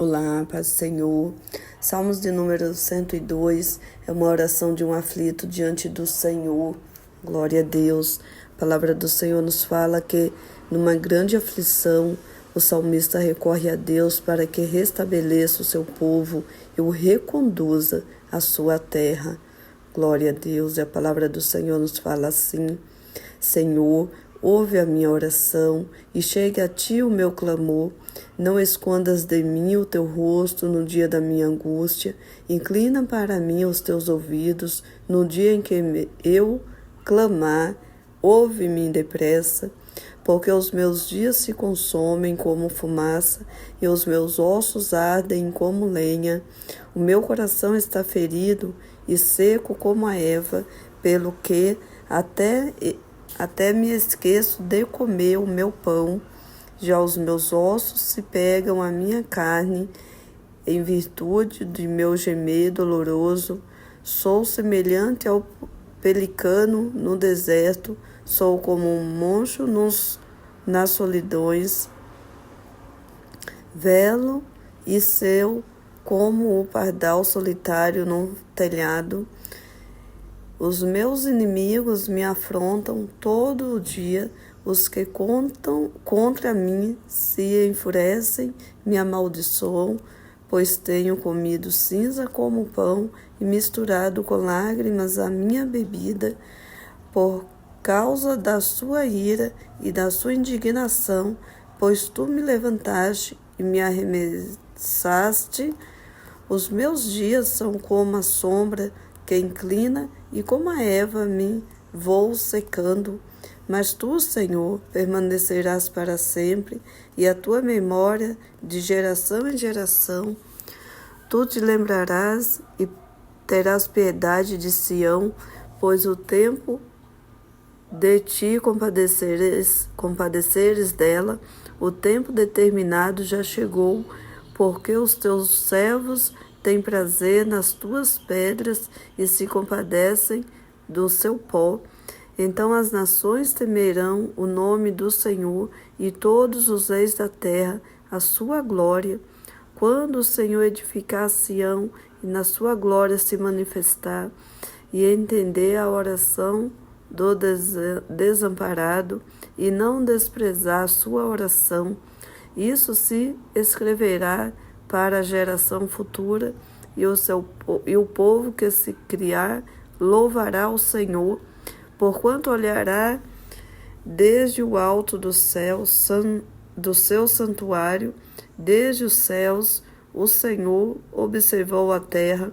Olá, paz do Senhor. Salmos de número 102 é uma oração de um aflito diante do Senhor. Glória a Deus. A palavra do Senhor nos fala que numa grande aflição o salmista recorre a Deus para que restabeleça o seu povo e o reconduza à sua terra. Glória a Deus. E a palavra do Senhor nos fala assim: Senhor, ouve a minha oração e chegue a ti o meu clamor. Não escondas de mim o teu rosto no dia da minha angústia. Inclina para mim os teus ouvidos no dia em que eu clamar. Ouve-me depressa, porque os meus dias se consomem como fumaça e os meus ossos ardem como lenha. O meu coração está ferido e seco como a erva, pelo que até me esqueço de comer o meu pão. Já os meus ossos se pegam à minha carne, em virtude de meu gemer doloroso. Sou semelhante ao pelicano no deserto, sou como um moncho nas solidões. Velo e seu como o pardal solitário no telhado. Os meus inimigos me afrontam todo o dia, os que contam contra mim se enfurecem, me amaldiçoam, pois tenho comido cinza como pão e misturado com lágrimas a minha bebida. Por causa da sua ira e da sua indignação, pois tu me levantaste e me arremessaste, os meus dias são como a sombra que inclina e como a erva me vou secando. Mas tu, Senhor, permanecerás para sempre, e a tua memória de geração em geração. Tu te lembrarás e terás piedade de Sião, pois o tempo de ti compadeceres dela, o tempo determinado já chegou, porque os teus servos têm prazer nas tuas pedras e se compadecem do seu pó. Então as nações temerão o nome do Senhor e todos os reis da terra a sua glória. Quando o Senhor edificar Sião e na sua glória se manifestar e entender a oração do desamparado e não desprezar a sua oração, isso se escreverá para a geração futura e o povo que se criar louvará o Senhor. Porquanto olhará desde o alto do céu, do seu santuário, desde os céus, o Senhor observou a terra,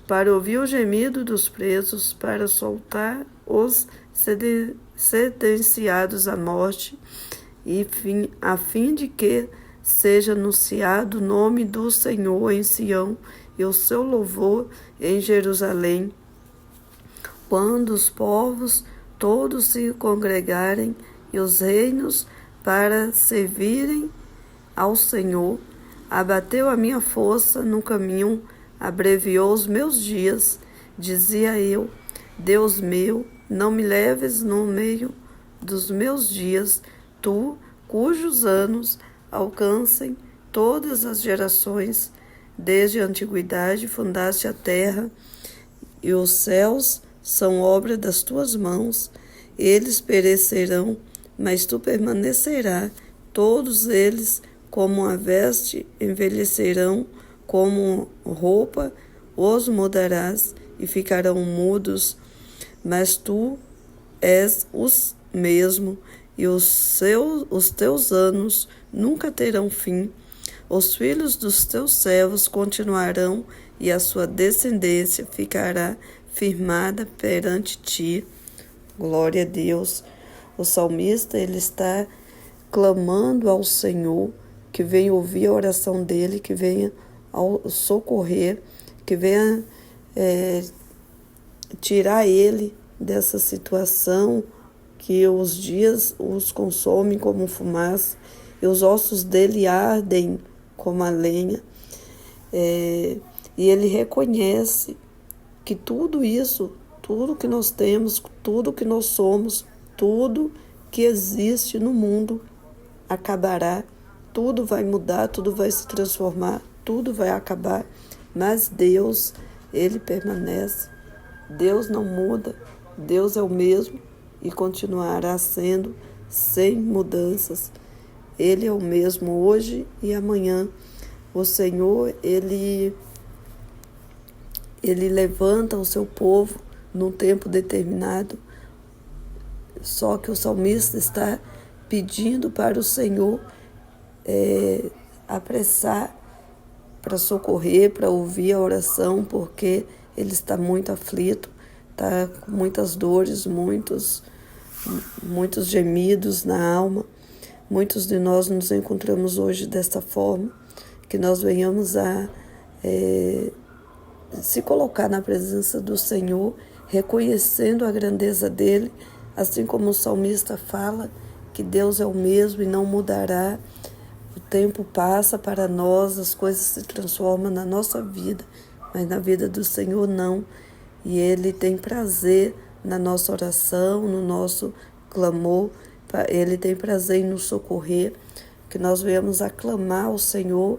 para ouvir o gemido dos presos, para soltar os sentenciados à morte, a fim de que seja anunciado o nome do Senhor em Sião e o seu louvor em Jerusalém. Quando os povos todos se congregarem e os reinos para servirem ao Senhor, abateu a minha força no caminho, abreviou os meus dias. Dizia eu: Deus meu, não me leves no meio dos meus dias, tu, cujos anos alcancem todas as gerações. Desde a antiguidade fundaste a terra e os céus são obra das tuas mãos. Eles perecerão, mas tu permanecerás. Todos eles, como uma veste, envelhecerão, como roupa, os mudarás e ficarão mudos. Mas tu és o mesmo, e os teus anos nunca terão fim. Os filhos dos teus servos continuarão, e a sua descendência ficará firmada perante ti. Glória a Deus. O salmista, ele está clamando ao Senhor, que venha ouvir a oração dele, que venha ao socorrer, que venha tirar ele dessa situação que os dias os consomem como fumaça e os ossos dele ardem como a lenha. E ele reconhece que tudo isso, tudo que nós temos, tudo que nós somos, tudo que existe no mundo acabará, tudo vai mudar, tudo vai se transformar tudo vai acabar, mas Deus, Ele permanece. Deus não muda, Deus é o mesmo e continuará sendo sem mudanças. Ele é o mesmo hoje e amanhã. O Senhor, Ele levanta o seu povo num tempo determinado. Só que o salmista está pedindo para o Senhor apressar para socorrer, para ouvir a oração, porque ele está muito aflito, está com muitas dores, muitos gemidos na alma. Muitos de nós nos encontramos hoje desta forma, que nós venhamos a se colocar na presença do Senhor, reconhecendo a grandeza dele, assim como o salmista fala que Deus é o mesmo e não mudará. O tempo passa para nós, as coisas se transformam na nossa vida, mas na vida do Senhor não. E Ele tem prazer na nossa oração, no nosso clamor. Ele tem prazer em nos socorrer, que nós venhamos aclamar ao Senhor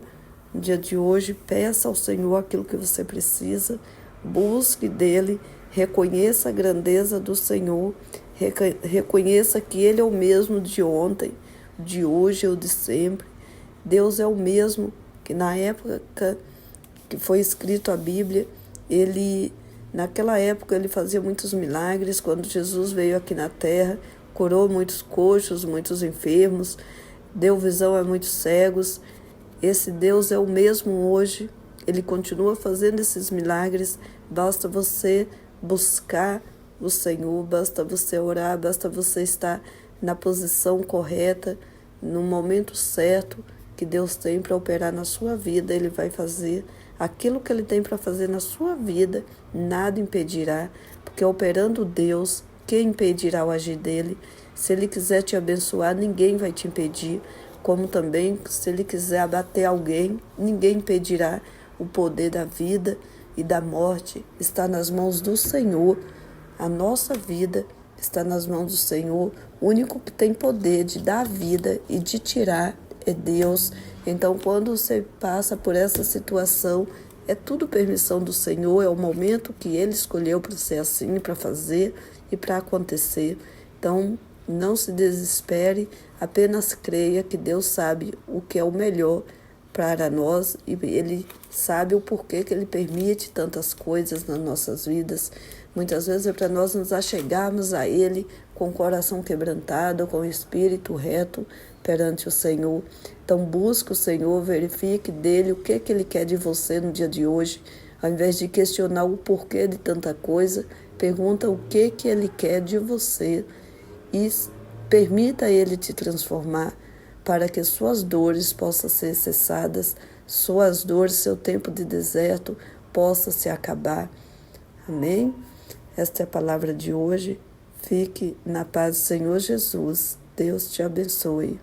no dia de hoje. Peça ao Senhor aquilo que você precisa, busque dele, reconheça a grandeza do Senhor, reconheça que Ele é o mesmo de ontem, de hoje ou de sempre. Deus é o mesmo que na época que foi escrito a Bíblia, naquela época ele fazia muitos milagres. Quando Jesus veio aqui na terra, curou muitos coxos, muitos enfermos, deu visão a muitos cegos. Esse Deus é o mesmo hoje, Ele continua fazendo esses milagres. Basta você buscar o Senhor, basta você orar, basta você estar na posição correta, no momento certo que Deus tem para operar na sua vida. Ele vai fazer aquilo que Ele tem para fazer na sua vida, nada impedirá, porque operando Deus, quem impedirá o agir dele? Se Ele quiser te abençoar, ninguém vai te impedir, como também se Ele quiser abater alguém, ninguém impedirá. O poder da vida e da morte está nas mãos do Senhor. A nossa vida está nas mãos do Senhor. O único que tem poder de dar vida e de tirar é Deus. Então, quando você passa por essa situação, é tudo permissão do Senhor, é o momento que Ele escolheu para ser assim, para fazer e para acontecer. Então, não se desespere, apenas creia que Deus sabe o que é o melhor para nós e Ele sabe o porquê que Ele permite tantas coisas nas nossas vidas. Muitas vezes é para nós nos achegarmos a Ele com o coração quebrantado, com o espírito reto perante o Senhor. Então busque o Senhor, verifique dele o que Ele quer de você no dia de hoje. Ao invés de questionar o porquê de tanta coisa, pergunta o que Ele quer de você e permita Ele te transformar para que suas dores possam ser cessadas, suas dores, seu tempo de deserto possa se acabar. Amém? Esta é a palavra de hoje. Fique na paz do Senhor Jesus. Deus te abençoe.